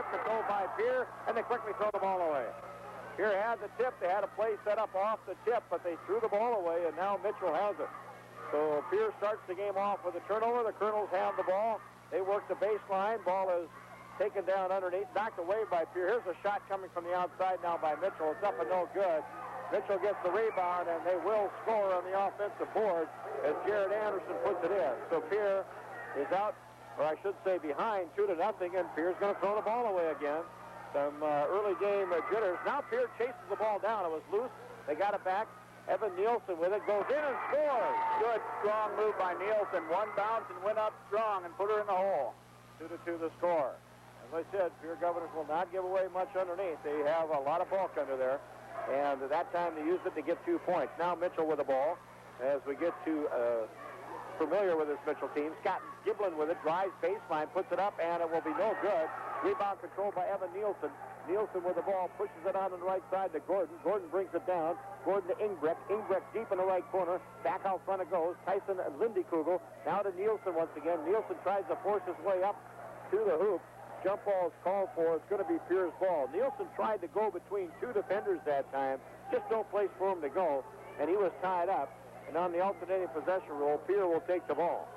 tip controlled by Pierre, and they quickly throw the ball away. Pierre had the tip. They had a play set up off the tip, but they threw the ball away, and now Mitchell has it. So Pierre starts the game off with a turnover. The Kernels have the ball. They work the baseline. Ball is taken down underneath, knocked away by Pierre. Here's a shot coming from the outside now by Mitchell. It's up and no good. Mitchell gets the rebound, and they will score on the offensive board as Jared Anderson puts it in. So Pierre is out, or I should say behind 2-0, and Pierre's going to throw the ball away again. Some early game jitters. Now Pierre chases the ball down. It was loose. They got it back. Evan Nielsen with it, goes in and scores. Good, strong move by Nielsen. One bounce and went up strong and put her in the hole. 2-2 the score. As I said, Pierre Governors will not give away much underneath. They have a lot of bulk under there. And at that time they used it to get 2 points. Now Mitchell with the ball. As we get to familiar with this Mitchell team, Scott Giblin with it, drives baseline, puts it up, and it will be no good. Rebound controlled by Evan Nielsen. Nielsen with the ball, pushes it out on the right side to Gordon. Gordon brings it down. Gordon to Ingbrecht. Ingbrecht deep in the right corner. Back out front it goes. Tyson and Lindekugel. Now to Nielsen once again. Nielsen tries to force his way up to the hoop. Jump ball is called for. It's going to be Pierre's ball. Nielsen tried to go between 2 defenders that time. Just no place for him to go, and he was tied up. And on the alternating possession rule, Pierre will take the ball.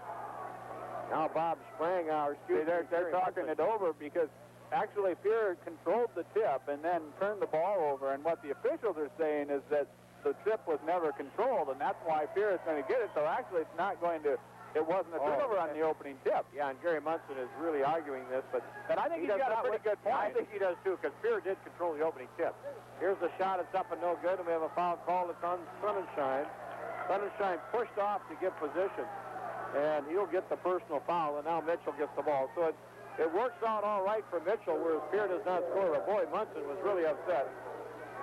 Now Bob Sprang, they're talking it over because actually Pierre controlled the tip and then turned the ball over. And what the officials are saying is that the tip was never controlled, and that's why Pierre is going to get it. So actually it's not going to, it wasn't a turnover on the opening tip. Yeah, and Gary Munson is really arguing this, but I think he's got a pretty good point. I think he does too, because Pierre did control the opening tip. Here's the shot. It's up and no good, and we have a foul call. It's on Sonnenschein. Sonnenschein pushed off to give position, and he'll get the personal foul, and now Mitchell gets the ball. So it works out all right for Mitchell, whereas Pierre does not score. But boy, Munson was really upset.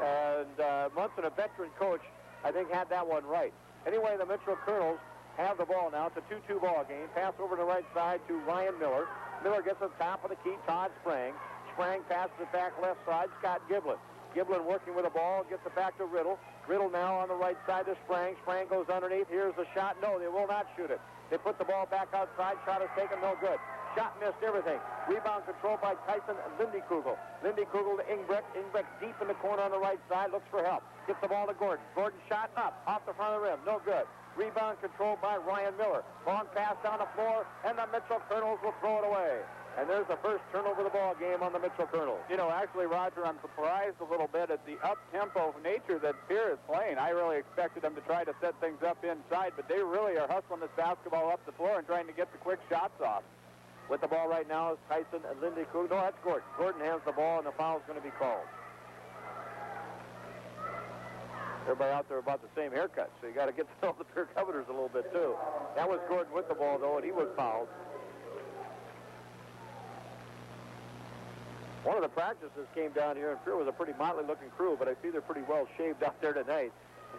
And Munson, a veteran coach, I think had that one right. Anyway, the Mitchell Kernels have the ball now. It's a 2-2 ball game. Pass over to the right side to Ryan Miller. Miller gets on top of the key. Todd Sprang. Sprang passes it back left side. Scott Giblin. Giblin working with the ball. Gets it back to Riddle. Riddle now on the right side to Sprang. Sprang goes underneath. Here's the shot. No, they will not shoot it. They put the ball back outside. Shot is taken. No good. Shot missed everything. Rebound controlled by Tyson Lindekugel. Lindekugel to Ingbrecht. Ingbrecht deep in the corner on the right side. Looks for help. Gets the ball to Gordon. Gordon shot up. Off the front of the rim. No good. Rebound controlled by Ryan Miller. Long pass down the floor, and the Mitchell Kernels will throw it away. And there's the first turnover of the ball game on the Mitchell Kernels. You know, actually, Roger, I'm surprised a little bit at the up-tempo nature that Pierre is playing. I really expected them to try to set things up inside, but they really are hustling this basketball up the floor and trying to get the quick shots off. With the ball right now is Tyson and Lindekugel. No, that's Gordon. Gordon has the ball, and the foul is going to be called. Everybody out there about the same haircut, so you got to get to know the Pierre Governors a little bit, too. That was Gordon with the ball, though, and he was fouled. One of the practices came down here, and Pierre was a pretty motley-looking crew, but I see they're pretty well shaved out there tonight,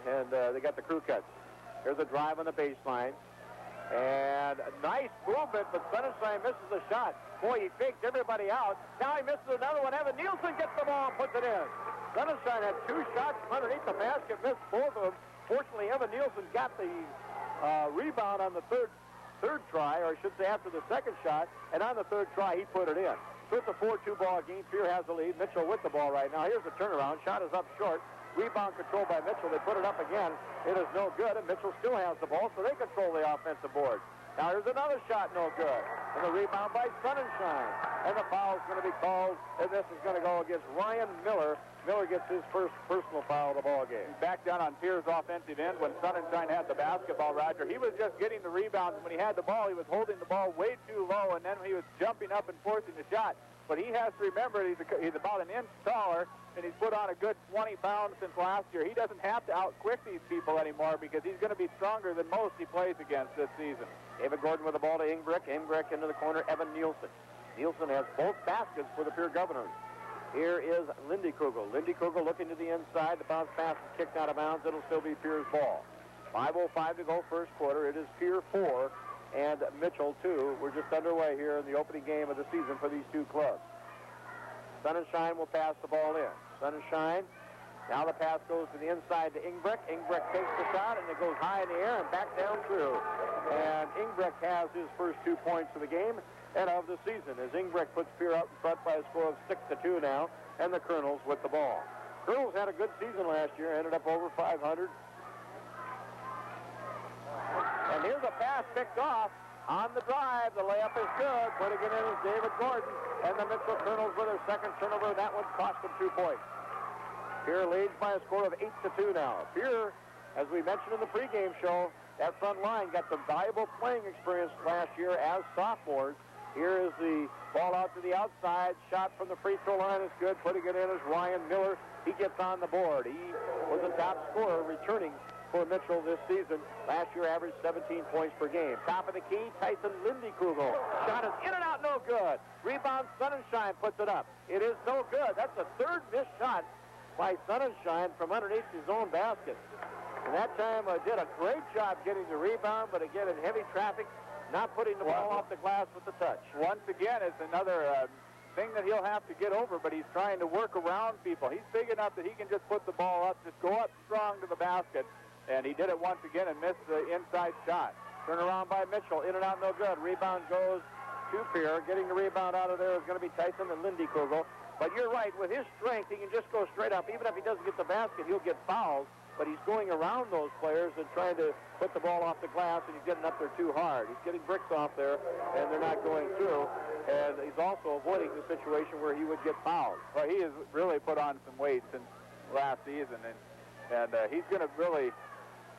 and they got the crew cuts. Here's a drive on the baseline, and a nice movement, but Sonnenschein misses a shot. Boy, he faked everybody out. Now he misses another one. Evan Nielsen gets the ball and puts it in. Sonnenschein had 2 shots from underneath the basket, missed both of them. Fortunately, Evan Nielsen got the rebound on the third try, or I should say after the second shot, and on the third try, he put it in. So it's a 4-2 ball game. Pierre has the lead. Mitchell with the ball right now. Here's the turnaround. Shot is up short. Rebound controlled by Mitchell. They put it up again. It is no good, and Mitchell still has the ball, so they control the offensive board. Now here's another shot, no good. And the rebound by Sonnenschein. And the foul is going to be called, and this is going to go against Ryan Miller. Miller gets his first personal foul of the ball game. Back down on Pierre's offensive end when Sonnenschein had the basketball, Roger. He was just getting the rebounds, and when he had the ball, he was holding the ball way too low, and then he was jumping up and forcing the shot. But he has to remember he's about an inch taller, and he's put on a good 20 pounds since last year. He doesn't have to out-quick these people anymore because he's going to be stronger than most he plays against this season. David Gordon with the ball to Ingbrecht. Ingbrecht into the corner. Evan Nielsen. Nielsen has both baskets for the Pierre Governors. Here is Lindekugel. Lindekugel looking to the inside. The bounce pass is kicked out of bounds. It'll still be Pierre's ball. 5:05 to go first quarter. It is Pierre 4 and Mitchell 2. We're just underway here in the opening game of the season for these two clubs. Sonnenschein will pass the ball in. Sonnenschein. Now the pass goes to the inside to Ingbrecht. Ingbrecht takes the shot, and it goes high in the air and back down through. And Ingbrecht has his first 2 points of the game. and of the season, as Ingbrecht puts Pierre out in front by a score of 6-2 now, and the Kernels with the ball. Kernels had a good season last year, ended up over 500. And here's a pass picked off on the drive. The layup is good. Putting it in is David Gordon, and the Mitchell Kernels with their second turnover. That one cost them 2 points. Pierre leads by a score of 8-2 now. Pierre, as we mentioned in the pregame show, that front line got some valuable playing experience last year as sophomores. Here is the ball out to the outside. Shot from the free throw line is good. Putting it in is Ryan Miller. He gets on the board. He was the top scorer returning for Mitchell this season. Last year averaged 17 points per game. Top of the key, Tyson Lindy-Kugel. Shot is in and out, no good. Rebound, Sonnenschein puts it up. It is no good. That's the third missed shot by Sonnenschein from underneath his own basket. And that time did a great job getting the rebound, but again in heavy traffic, not putting the ball off the glass with the touch. Once again, it's another thing that he'll have to get over, but he's trying to work around people. He's big enough that he can just put the ball up, just go up strong to the basket, and he did it once again and missed the inside shot. Turn around by Mitchell, in and out, no good. Rebound goes to Pierre. Getting the rebound out of there is going to be Tyson and Lindy-Kugel. But you're right, with his strength, he can just go straight up. Even if he doesn't get the basket, he'll get fouled. But he's going around those players and trying to put the ball off the glass, and he's getting up there too hard. He's getting bricks off there, and they're not going through. And he's also avoiding the situation where he would get fouled. Well, he has really put on some weight since last season, and he's going to really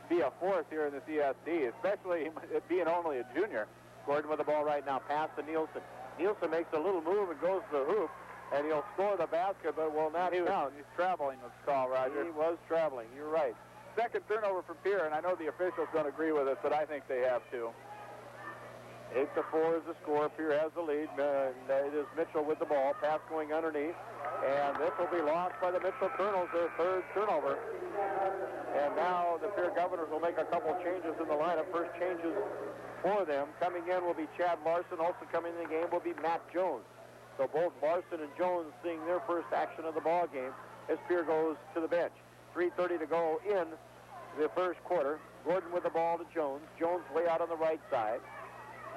be a force here in the CSD, especially being only a junior. Gordon with the ball right now. Pass to Nielsen. Nielsen makes a little move and goes to the hoop, and he'll score the basket, but will not count. He's traveling with the call, Roger. He was traveling. You're right. Second turnover from Pierre, and I know the officials don't agree with us, but I think they have to. 8-4 is the score. Pierre has the lead. It is Mitchell with the ball. Pass going underneath. And this will be lost by the Mitchell Kernels, their third turnover. And now the Pierre Governors will make a couple changes in the lineup. First changes for them. Coming in will be Chad Larson. Also coming in the game will be Matt Jones. So both Larson and Jones seeing their first action of the ball game as Pierre goes to the bench. 3:30 to go in the first quarter. Gordon with the ball to Jones. Jones way out on the right side.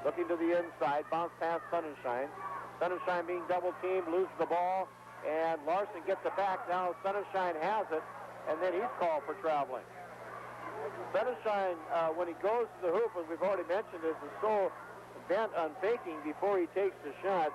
Looking to the inside. Bounce past Sonnenschein. Sonnenschein being double-teamed. Loses the ball. And Larson gets it back. Now Sonnenschein has it. And then he's called for traveling. Sonnenschein, when he goes to the hoop, as we've already mentioned, is so bent on faking before he takes the shot.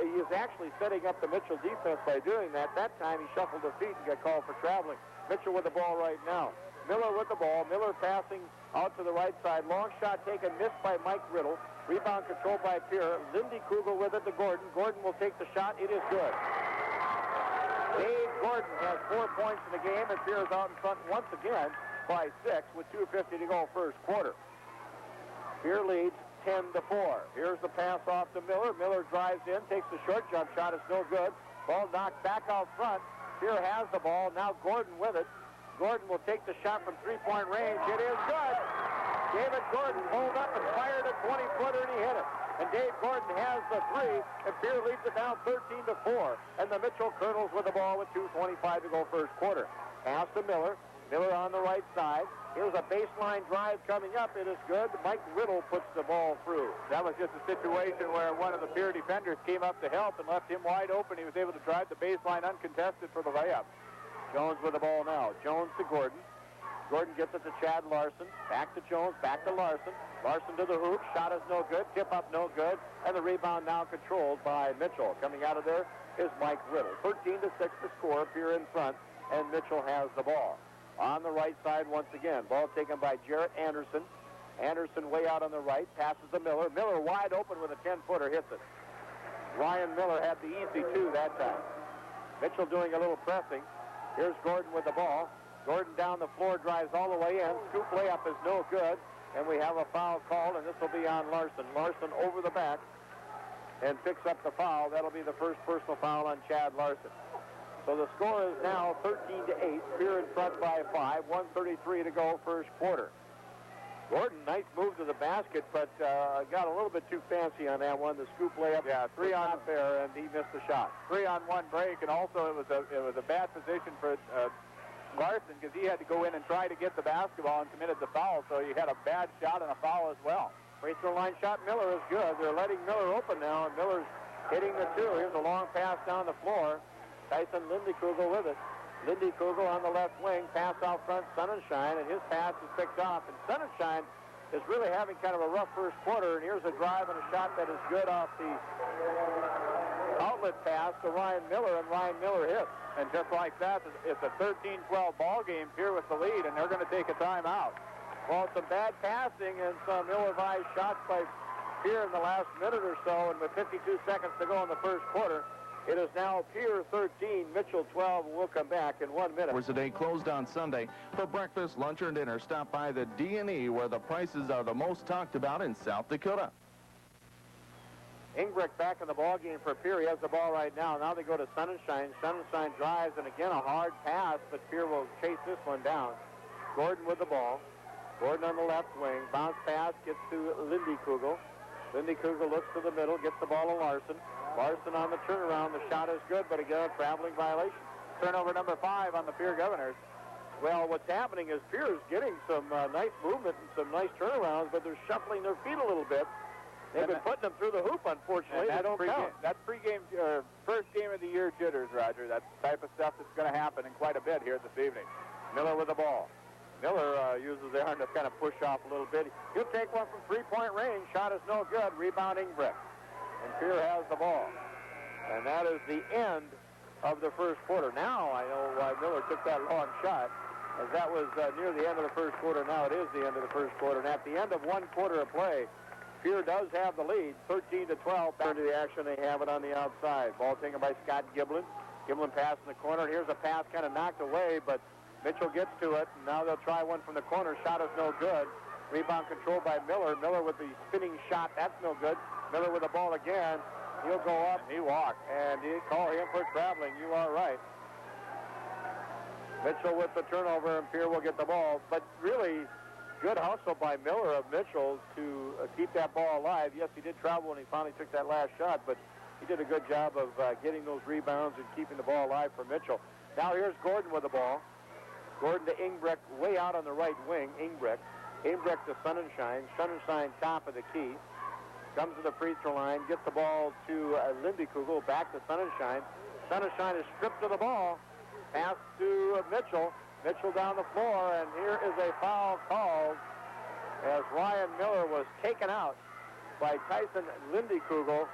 He is actually setting up the Mitchell defense by doing that. That time he shuffled his feet and got called for traveling. Mitchell with the ball right now. Miller with the ball. Miller passing out to the right side. Long shot taken, missed by Mike Riddle. Rebound controlled by Pierre. Lindy-Kugel with it to Gordon. Gordon will take the shot. It is good. Dave Gordon has 4 points in the game, and Pierre is out in front once again by 6 with 2:50 to go first quarter. Pierre leads 10-4. Here's the pass off to Miller. Miller drives in, takes the short jump shot. It's no good. Ball knocked back out front. Pierre has the ball. Now Gordon with it. Gordon will take the shot from three-point range. It is good. David Gordon pulled up and fired a 20-footer, and he hit it. And Dave Gordon has the three, and Pierre leads it down 13-4. And the Mitchell Kernels with the ball with 2:25 to go first quarter. Pass to Miller. Miller on the right side. Here's a baseline drive coming up. It is good. Mike Riddle puts the ball through. That was just a situation where one of the Pierre defenders came up to help and left him wide open. He was able to drive the baseline uncontested for the layup. Jones with the ball now. Jones to Gordon. Gordon gets it to Chad Larson. Back to Jones. Back to Larson. Larson to the hoop. Shot is no good. Tip up no good. And the rebound now controlled by Mitchell. Coming out of there is Mike Riddle. 13-6 to score. Pierre in front. And Mitchell has the ball. On the right side once again. Ball taken by Jarrett Anderson. Anderson way out on the right. Passes to Miller. Miller wide open with a 10-footer. Hits it. Ryan Miller had the easy two that time. Mitchell doing a little pressing. Here's Gordon with the ball. Gordon down the floor, drives all the way in. Scoop layup is no good. And we have a foul called, and this will be on Larson. Larson over the back and picks up the foul. That'll be the first personal foul on Chad Larson. So the score is now 13-8. Pierre in front by 5. 1:33 to go first quarter. Gordon, nice move to the basket, but got a little bit too fancy on that one. The scoop layup, 3 on fair, and he missed the shot. 3-on-1 break, and also it was a bad position for Larson because he had to go in and try to get the basketball and committed the foul, so he had a bad shot and a foul as well. Free throw line shot, Miller is good. They're letting Miller open now, and Miller's hitting the two. Here's a long pass down the floor. Tyson Lindekugel with it. Lindekugel on the left wing, pass out front, Sonnenschein, and his pass is picked off. And Sonnenschein is really having kind of a rough first quarter, and here's a drive and a shot that is good off the outlet pass to Ryan Miller, and Ryan Miller hits. And just like that, it's a 13-12 ball game here with the lead, and they're going to take a timeout. Well, some bad passing and some ill-advised shots by Pierre in the last minute or so, and with 52 seconds to go in the first quarter, it is now Pierre 13, Mitchell 12, and we'll come back in 1 minute. Hours a day closed on Sunday. For breakfast, lunch, or dinner, stop by the D&E, where the prices are the most talked about in South Dakota. Ingbrick back in the ball game for Pierre. He has the ball right now. Now they go to Sonnenschein. Sonnenschein drives, and again a hard pass, but Pierre will chase this one down. Gordon with the ball. Gordon on the left wing. Bounce pass gets to Lindekugel. Lindekugel looks to the middle, gets the ball to Larson. Larson on the turnaround. The shot is good, but again, a traveling violation. Turnover number 5 on the Pierre Governors. Well, what's happening is Pierre is getting some nice movement and some nice turnarounds, but they're shuffling their feet a little bit. They've been putting them through the hoop, unfortunately. They don't count. That's pregame, first game of the year jitters, Roger. That's the type of stuff that's going to happen in quite a bit here this evening. Miller with the ball. Miller uses the arm to kind of push off a little bit. He'll take one from three-point range. Shot is no good. Rebounding Brick. And Pierre has the ball. And that is the end of the first quarter. Now I know why Miller took that long shot, as that was near the end of the first quarter. Now it is the end of the first quarter. And at the end of 1 quarter of play, Pierre does have the lead, 13-12. Back to the action, they have it on the outside. Ball taken by Scott Giblin. Giblin pass in the corner. Here's a pass kind of knocked away, but Mitchell gets to it. And now they'll try one from the corner. Shot is no good. Rebound controlled by Miller. Miller with the spinning shot. That's no good. Miller with the ball again. He'll go up. He walked. And he call him for traveling. You are right. Mitchell with the turnover, and Pierre will get the ball. But really, good hustle by Miller of Mitchell to keep that ball alive. Yes, he did travel when he finally took that last shot, but he did a good job of getting those rebounds and keeping the ball alive for Mitchell. Now here's Gordon with the ball. Gordon to Ingbrick, way out on the right wing. Ingbrick to Sonnenschein. Sonnenschein top of the key. Comes to the free throw line, gets the ball to Lindekugel, back to Sonnenschein. Sonnenschein is stripped of the ball. Pass to Mitchell. Mitchell down the floor, and here is a foul called as Ryan Miller was taken out by Tyson Lindekugel,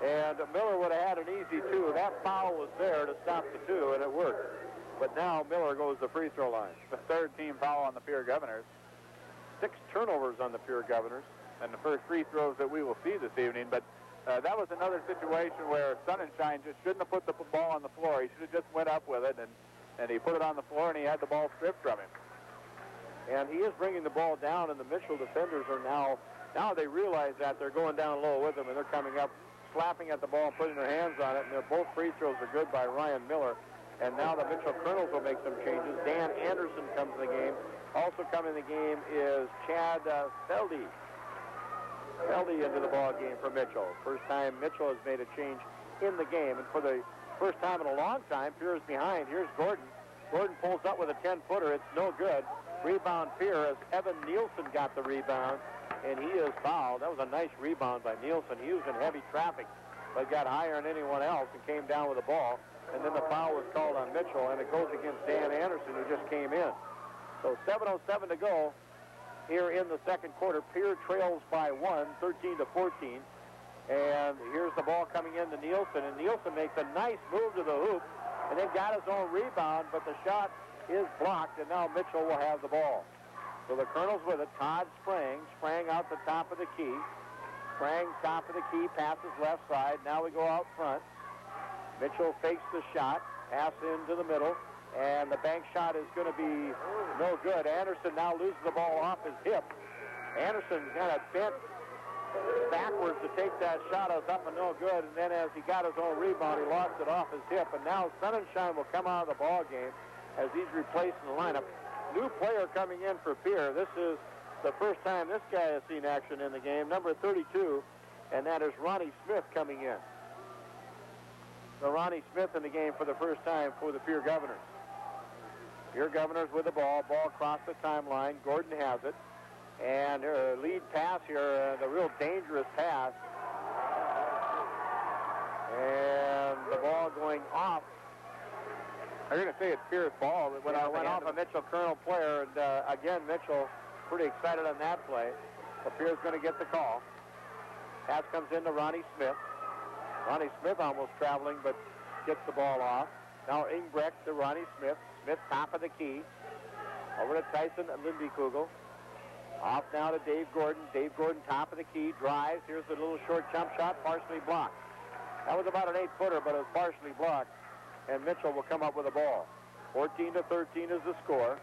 and Miller would have had an easy two. That foul was there to stop the two, and it worked. But now Miller goes to the free throw line. The third team foul on the Pierre Governors. 6 turnovers on the Pierre Governors. And the first free throws that we will see this evening, but that was another situation where Sonnenschein just shouldn't have put the ball on the floor. He should have just went up with it, and he put it on the floor, and he had the ball stripped from him. And he is bringing the ball down, and the Mitchell defenders are now they realize that they're going down low with him, and they're coming up, slapping at the ball, and putting their hands on it, and both free throws are good by Ryan Miller. And now the Mitchell Kernels will make some changes. Dan Anderson comes in the game. Also coming in the game is Chad Feldy into the ball game for Mitchell. First time Mitchell has made a change in the game, and for the first time in a long time, Pierre is behind. Here's Gordon. Gordon pulls up with a 10-footer. It's no good. Rebound Pierre as Evan Nielsen got the rebound, and he is fouled. That was a nice rebound by Nielsen. He was in heavy traffic, but got higher than anyone else and came down with the ball. And then the foul was called on Mitchell, and it goes against Dan Anderson, who just came in. So 7:07 to go here in the second quarter. Pierre trails by 1, 13-14. And here's the ball coming in to Nielsen, and Nielsen makes a nice move to the hoop, and then got his own rebound, but the shot is blocked, and now Mitchell will have the ball. So the Kernels with it. Todd Sprang out the top of the key. Sprang top of the key, passes left side. Now we go out front. Mitchell fakes the shot, pass into the middle, and the bank shot is going to be no good. Anderson now loses the ball off his hip. Anderson kind of bent backwards to take that shot. It was up and no good, and then as he got his own rebound, he lost it off his hip, and now Sonnenschein will come out of the ball game as he's replaced in the lineup. New player coming in for Pierre. This is the first time this guy has seen action in the game, number 32, and that is Ronnie Smith coming in. So Ronnie Smith in the game for the first time for the Pierre Governors. Pierre Governors with the ball. Ball across the timeline. Gordon has it. And their lead pass here, the real dangerous pass. And the ball going off. I'm going to say it's Pierre's ball. When I went off a Mitchell Kernel player, and again, Mitchell pretty excited on that play. But Pierre's going to get the call. Pass comes in to Ronnie Smith. Ronnie Smith almost traveling, but gets the ball off. Now Ingbrecht to Ronnie Smith. Smith top of the key. Over to Tyson Lindekugel. Off now to Dave Gordon. Dave Gordon top of the key. Drives. Here's the little short jump shot, partially blocked. That was about an 8-footer, but it was partially blocked. And Mitchell will come up with the ball. 14-13 is the score.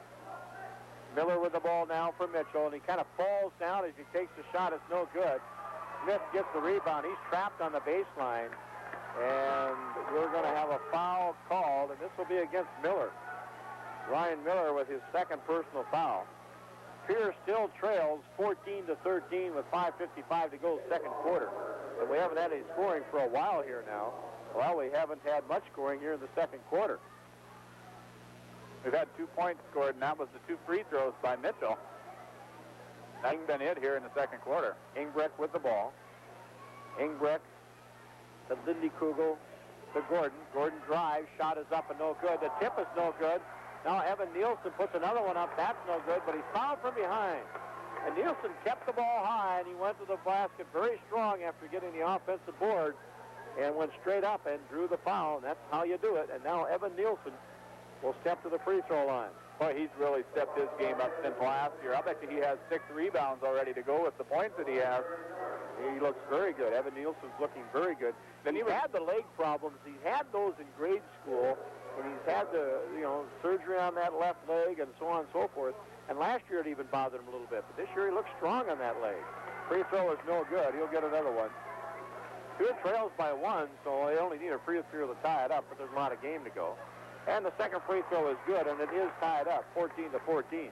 Miller with the ball now for Mitchell, and he kind of falls down as he takes the shot. It's no good. Smith gets the rebound. He's trapped on the baseline, and we're going to have a foul called, and this will be against Miller. Ryan Miller with his second personal foul. Pierre still trails 14-13 with 5:55 to go, second quarter. And we haven't had any scoring for a while here now. Well, we haven't had much scoring here in the second quarter. We've had 2 points scored, and that was the 2 free throws by Mitchell. That's been it here in the second quarter. Ingbrecht with the ball. Ingbrecht to Lindekugel to Gordon. Gordon drives. Shot is up and no good. The tip is no good. Now Evan Nielsen puts another one up. That's no good, but he's fouled from behind. And Nielsen kept the ball high, and he went to the basket very strong after getting the offensive board and went straight up and drew the foul. And that's how you do it. And now Evan Nielsen will step to the free throw line. Boy, he's really stepped his game up since last year. I bet you he has 6 rebounds already to go with the points that he has. He looks very good. Evan Nielsen's looking very good. Then he had the leg problems. He's had those in grade school, and he's had the, surgery on that left leg and so on and so forth. And last year it even bothered him a little bit. But this year he looks strong on that leg. Free throw is no good. He'll get another one. Pierre trails by 1, so they only need a free throw to tie it up, but there's a lot of game to go. And the second free throw is good, and it is tied up, 14-14.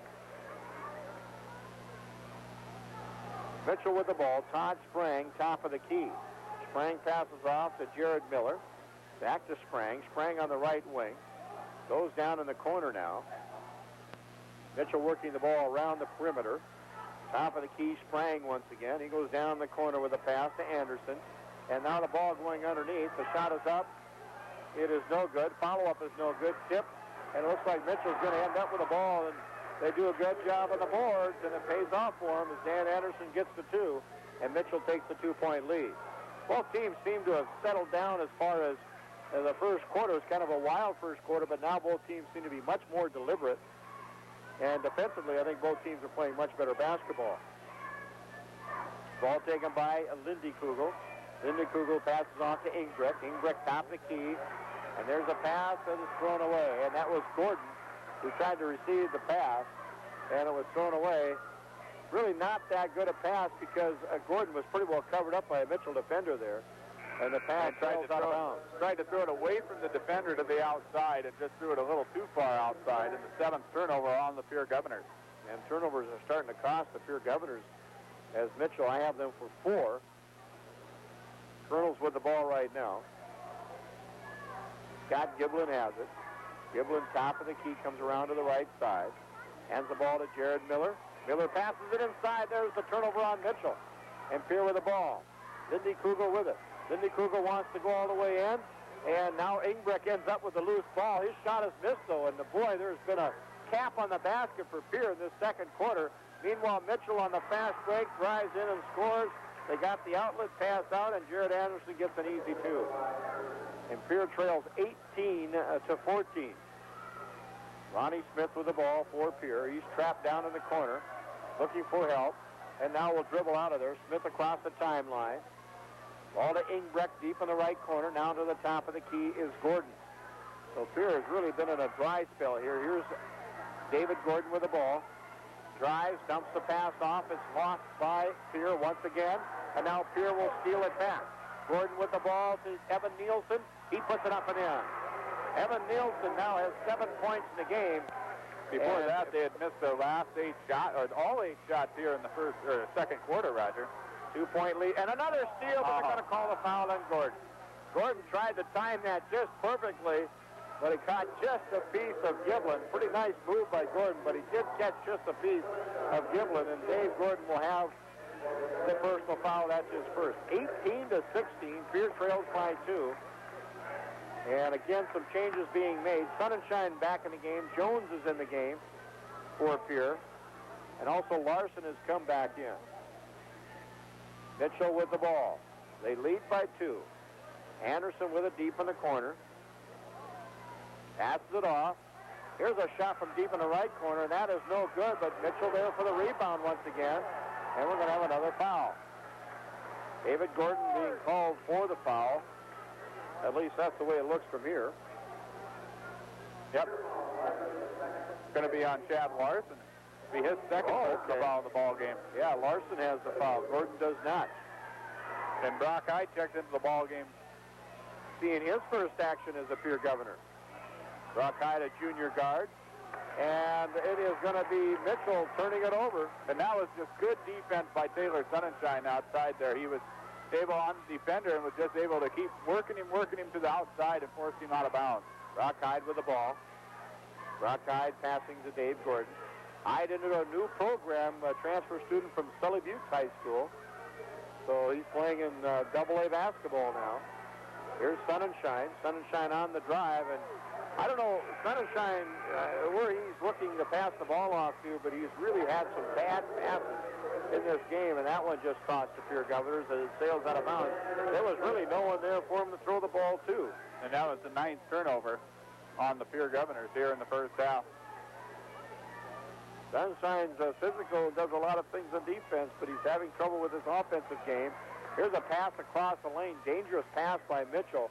Mitchell with the ball. Todd Sprang, top of the key. Sprang passes off to Jared Miller. Back to Sprang. Sprang on the right wing. Goes down in the corner now. Mitchell working the ball around the perimeter. Top of the key, Sprang once again. He goes down the corner with a pass to Anderson. And now the ball going underneath. The shot is up. It is no good. Follow-up is no good. Tip. And it looks like Mitchell's going to end up with the ball. And they do a good job on the boards, and it pays off for him as Dan Anderson gets the 2. And Mitchell takes the 2-point lead. Both teams seem to have settled down as far as the first quarter. It was kind of a wild first quarter, but now both teams seem to be much more deliberate. And defensively, I think both teams are playing much better basketball. Ball taken by Lindekugel. Lindekugel passes off to Ingbrecht. Ingbrecht top of the key. And there's a pass that is thrown away. And that was Gordon who tried to receive the pass. And it was thrown away. Really not that good a pass because Gordon was pretty well covered up by a Mitchell defender there. And the pass tried to throw it away from the defender to the outside and just threw it a little too far outside. And the 7th turnover on the Pierre Governors. And turnovers are starting to cost the Pierre Governors. As Mitchell, I have them for 4. Kernels with the ball right now. Scott Giblin has it. Giblin, top of the key, comes around to the right side. Hands the ball to Jared Miller. Miller passes it inside. There's the turnover on Mitchell. And Pierre with the ball. Lindekugel with it. Lindekugel wants to go all the way in. And now Ingbrecht ends up with a loose ball. His shot is missed, though. And boy, there's been a cap on the basket for Pierre in this second quarter. Meanwhile, Mitchell on the fast break drives in and scores. They got the outlet pass out, and Jared Anderson gets an easy 2. And Pierre trails 18-14. Ronnie Smith with the ball for Pierre. He's trapped down in the corner, looking for help. And now will dribble out of there. Smith across the timeline. Ball to Ingbrecht deep in the right corner. Now to the top of the key is Gordon. So Pierre has really been in a dry spell here. Here's David Gordon with the ball. Drives, dumps the pass off. It's lost by Pierre once again. And now Pierre will steal it back. Gordon with the ball to Evan Nielsen. He puts it up and in. Evan Nielsen now has 7 points in the game. Before that, they had missed their last 8 shots, or all 8 shots here in the second quarter, Roger. 2-point lead. And another steal, but they're going to call a foul on Gordon. Gordon tried to time that just perfectly, but he caught just a piece of Giblin. Pretty nice move by Gordon, but he did catch just a piece of Giblin, and Dave Gordon will have the personal foul. That's his first. 18-16. Pierre trails by 2. And again, some changes being made. Sonnenschein back in the game. Jones is in the game for Pierre. And also Larson has come back in. Mitchell with the ball. They lead by 2. Anderson with it deep in the corner. Passes it off. Here's a shot from deep in the right corner, and that is no good, but Mitchell there for the rebound once again. And we're going to have another foul. David Gordon being called for the foul. At least that's the way it looks from here. Yep. Going to be on Chad Larson. Be his second personal foul in the ball game. Yeah, Larson has the foul. Gordon does not. And Brock Hyde checked into the ball game, seeing his first action as a Pierre Governor. Brock Hyde, a junior guard. And it is going to be Mitchell turning it over. And that was just good defense by Taylor Sonnenschein outside there. He was able on the defender and was just able to keep working him to the outside and force him out of bounds. Brock Hyde with the ball. Brock Hyde passing to Dave Gordon. Hyde into a new program, a transfer student from Sully Butte High School. So he's playing in AA basketball now. Here's Sonnenschein. Sonnenschein on the drive, and I don't know, Sonnenschein, where he's looking to pass the ball off to, but he's really had some bad passes in this game, and that one just cost the Pierre Governors as it sails out of bounds. There was really no one there for him to throw the ball to. And that was the 9th turnover on the Pierre Governors here in the first half. Sonnenschein's physical, does a lot of things on defense, but he's having trouble with his offensive game. Here's a pass across the lane. Dangerous pass by Mitchell.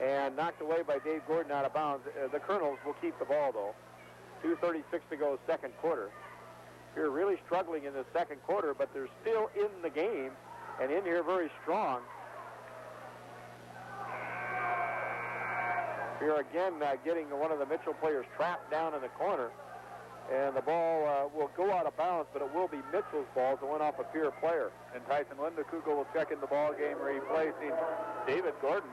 And knocked away by Dave Gordon out of bounds. The Kernels will keep the ball, though. 2:36 to go, second quarter. You're really struggling in the second quarter, but they're still in the game and in here very strong. Here again, getting one of the Mitchell players trapped down in the corner. And the ball will go out of bounds, but it will be Mitchell's ball to win off a Pierre player. And Tyson Lindekugel will check in the ball game, replacing David Gordon.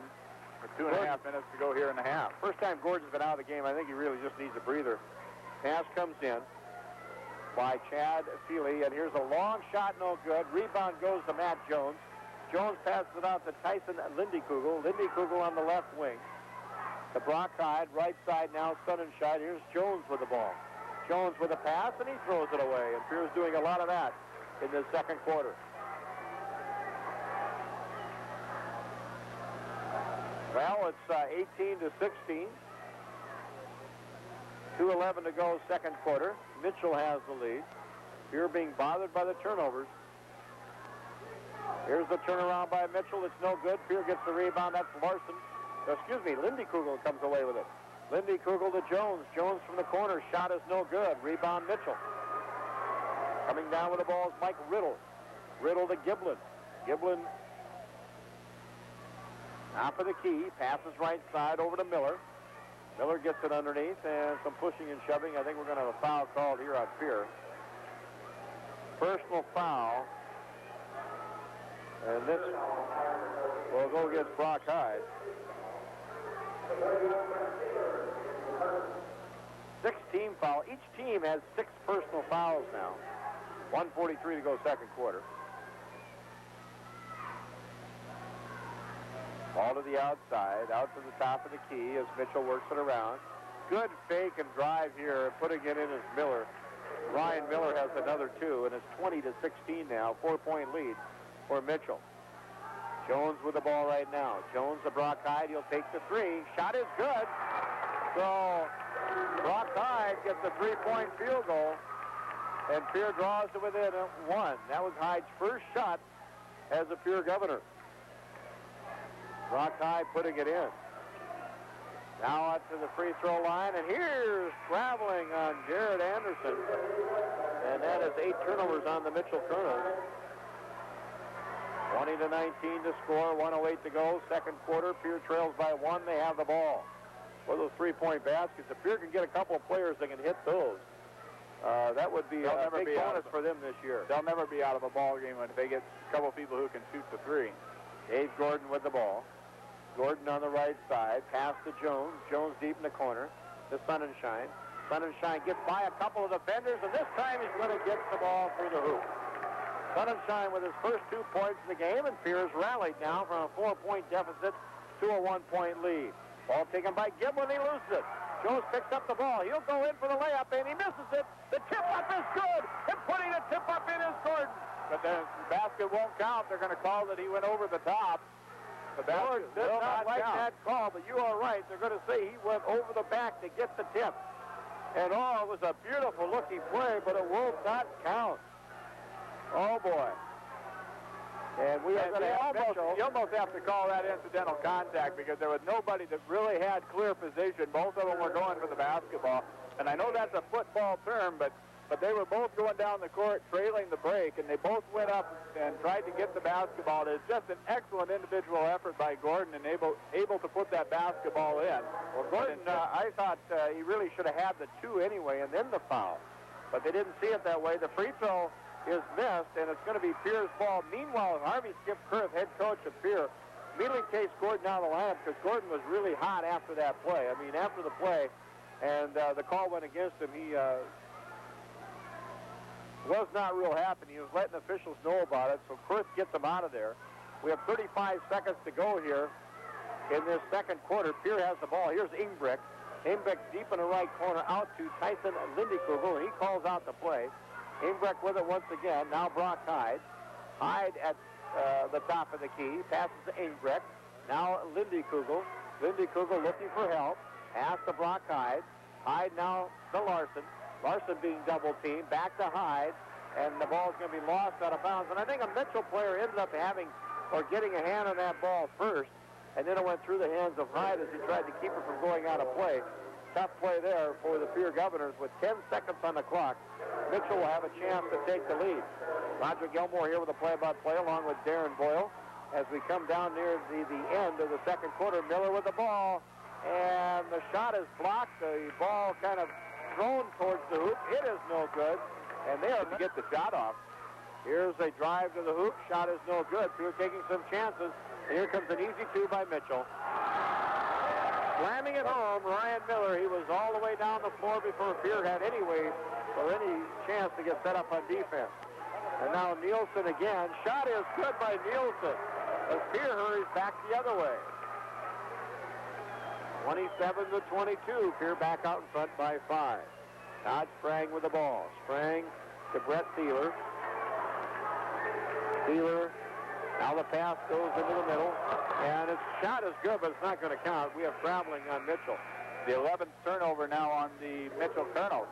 With 2.5 minutes to go here in the half. First time Gordon's been out of the game. I think he really just needs a breather. Pass comes in by Chad Feely, and here's a long shot, no good. Rebound goes to Matt Jones. Jones passes it out to Tyson Lindekugel. Lindekugel on the left wing. To Brock Hyde, right side now, Sonnenschein. Here's Jones with the ball. Jones with a pass, and he throws it away. And Pierre's doing a lot of that in the second quarter. Well, it's 18-16. 2:11 to go, second quarter. Mitchell has the lead. Pierre being bothered by the turnovers. Here's the turnaround by Mitchell. It's no good. Pierre gets the rebound. That's Larson. Lindekugel comes away with it. Lindekugel to Jones. Jones from the corner. Shot is no good. Rebound Mitchell. Coming down with the ball is Mike Riddle. Riddle to Giblin. Giblin top of the key, passes right side over to Miller. Miller gets it underneath, and some pushing and shoving. I think we're going to have a foul called here on Pierre. Personal foul. And this will go against Brock Hyde. 6-team foul. Each team has 6 personal fouls now. 1:43 to go, second quarter. Ball to the outside, out to the top of the key as Mitchell works it around. Good fake and drive here, putting it in as Miller. Ryan Miller has another 2, and it's 20-16 now, 4-point lead for Mitchell. Jones with the ball right now. Jones to Brock Hyde, he'll take the 3. Shot is good. So Brock Hyde gets a 3-point field goal, and Pierre draws to within 1. That was Hyde's first shot as a Pierre Governor. Brock Hyde putting it in. Now out to the free throw line, and here's traveling on Jared Anderson. And that is 8 turnovers on the Mitchell Kernels. 20-19 to score, 1:08 to go, second quarter. Pierre trails by 1. They have the ball. One of those 3-point baskets. If Pierre can get a couple of players that can hit those, that would be a big bonus for them this year. They'll never be out of a ball game if they get a couple of people who can shoot the 3. Dave Gordon with the ball. Gordon on the right side. Pass to Jones. Jones deep in the corner. To Sonnenschein. Sonnenschein gets by a couple of defenders, and this time he's going to get the ball through the hoop. Sonnenschein with his first 2 points of the game, and Pierce rallied now from a 4-point deficit to a 1-point lead. Ball taken by Giblin. He loses it. Jones picks up the ball. He'll go in for the layup, and he misses it. The tip-up is good, and putting the tip-up in is Gordon. But the basket won't count. They're going to call that he went over the top. The basket Did will not like count. that call, but you are right. They're going to say he went over the back to get the tip. And it was a beautiful-looking play, but it will not count. Oh, boy. And we are going to have Mitchell. You almost have to call that incidental contact because there was nobody that really had clear position. Both of them were going for the basketball. And I know that's a football term, but they were both going down the court trailing the break, and they both went up and tried to get the basketball. It's just an excellent individual effort by Gordon and able to put that basketball in. Well, Gordon, I thought he really should have had the 2 anyway and then the foul. But they didn't see it that way. The free throw is missed, and it's going to be Pierre's ball. Meanwhile, Harvey Skip Kurth, head coach of Pierre, immediately takes Gordon out of the lineup because Gordon was really hot after that play. I mean, after the play, and the call went against him, he was not real happy. He was letting officials know about it, so Kurth gets him out of there. We have 35 seconds to go here in this second quarter. Pierre has the ball. Here's Ingbrick. Ingbrick deep in the right corner out to Tyson Lindekugel, and he calls out the play. Ingbrick with it once again. Now Brock Hyde. Hyde at the top of the key. Passes to Ingbrick. Now Lindekugel. Lindekugel looking for help. Pass to Brock Hyde. Hyde now to Larson. Larson being double-teamed. Back to Hyde. And the ball's going to be lost out of bounds. And I think a Mitchell player ended up getting a hand on that ball first. And then it went through the hands of Hyde as he tried to keep it from going out of play. Tough play there for the Pierre Governors with 10 seconds on the clock. Mitchell will have a chance to take the lead. Roger Gilmore here with a play-by-play along with Darren Boyle as we come down near the end of the second quarter. Miller with the ball, and the shot is blocked. The ball kind of thrown towards the hoop. It is no good, and they are to get the shot off. Here's a drive to the hoop. Shot is no good. Pierre taking some chances. And here comes an easy 2 by Mitchell. Slamming it home, Ryan Miller. He was all the way down the floor before Pierre had any chance to get set up on defense. And now Nielsen again. Shot is good by Nielsen as Pierre hurries back the other way. 27-22. Pierre back out in front by 5. Todd Sprang with the ball. Sprang to Brett Thieler. Thieler. Now the pass goes into the middle, and his shot is good, but it's not going to count. We have traveling on Mitchell. The 11th turnover now on the Mitchell Kernels.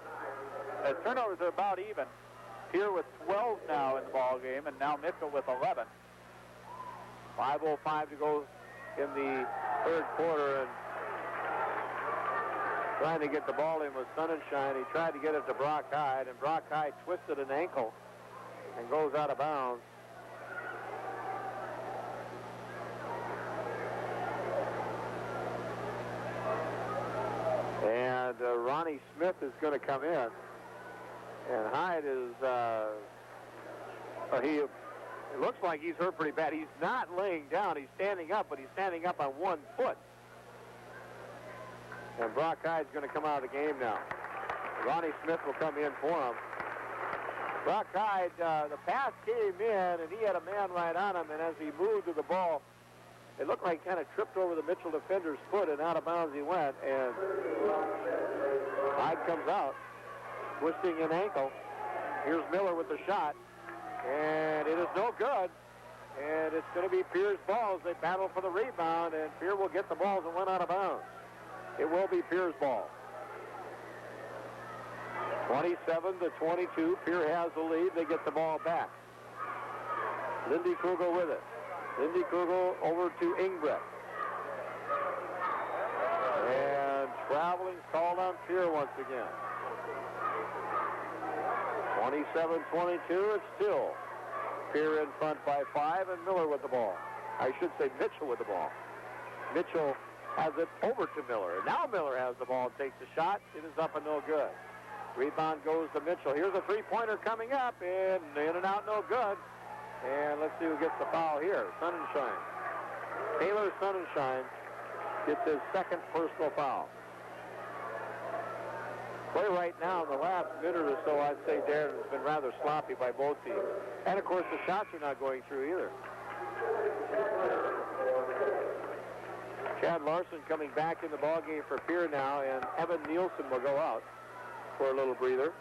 The turnovers are about even. Pierre with 12 now in the ball game, and now Mitchell with 11. 5:05 to go in the third quarter, and trying to get the ball in with Sonnenschein. He tried to get it to Brock Hyde, and Brock Hyde twisted an ankle and goes out of bounds. And Ronnie Smith is going to come in. And Hyde is, it looks like he's hurt pretty bad. He's not laying down. He's standing up, but he's standing up on 1 foot. And Brock Hyde's going to come out of the game now. Ronnie Smith will come in for him. Brock Hyde, the pass came in, and he had a man right on him, and as he moved to the ball, it looked like he kind of tripped over the Mitchell defender's foot, and out of bounds he went, and Hyde comes out, twisting an ankle. Here's Miller with the shot, and it is no good, and it's going to be Pierre's ball as they battle for the rebound, and Pierre will get the balls and went out of bounds. It will be Pierre's ball. 27-22, Pierre has the lead. They get the ball back. Lindekugel with it. Lindekugel over to Ingbrick. And traveling's called on Pierre once again. 27-22, it's still Pierre in front by 5, and Miller with the ball. I should say Mitchell with the ball. Mitchell has it over to Miller. And now Miller has the ball and takes the shot. It is up and no good. Rebound goes to Mitchell. Here's a three-pointer coming up, and in and out, no good. And let's see who gets the foul here. Sonnenschein. Taylor Sonnenschein gets his second personal foul. Play right now in the last minute or so, I'd say Darren has been rather sloppy by both teams. And, of course, the shots are not going through either. Chad Larson coming back in the ballgame for Pierre now, and Evan Nielsen will go out for a little breather.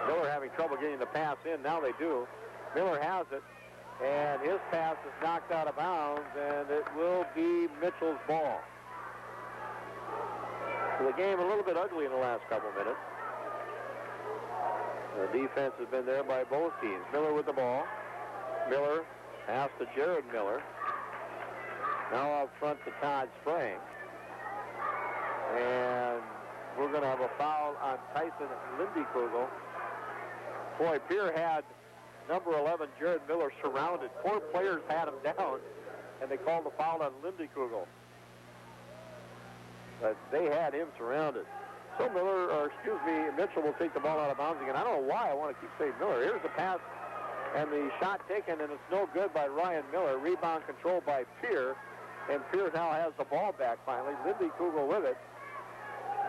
Miller having trouble getting the pass in. Now they do. Miller has it, and his pass is knocked out of bounds, and it will be Mitchell's ball. So the game a little bit ugly in the last couple minutes. The defense has been there by both teams. Miller with the ball. Miller pass to Jared Miller. Now out front to Todd Sprang. And we're going to have a foul on Tyson Lindekugel. Boy, Pierre had number 11, Jared Miller, surrounded. 4 players had him down, and they called the foul on Lindekugel. But they had him surrounded. So Mitchell will take the ball out of bounds again. I don't know why I want to keep saying Miller. Here's the pass and the shot taken, and it's no good by Ryan Miller. Rebound controlled by Pierre, and Pierre now has the ball back finally. Lindekugel with it.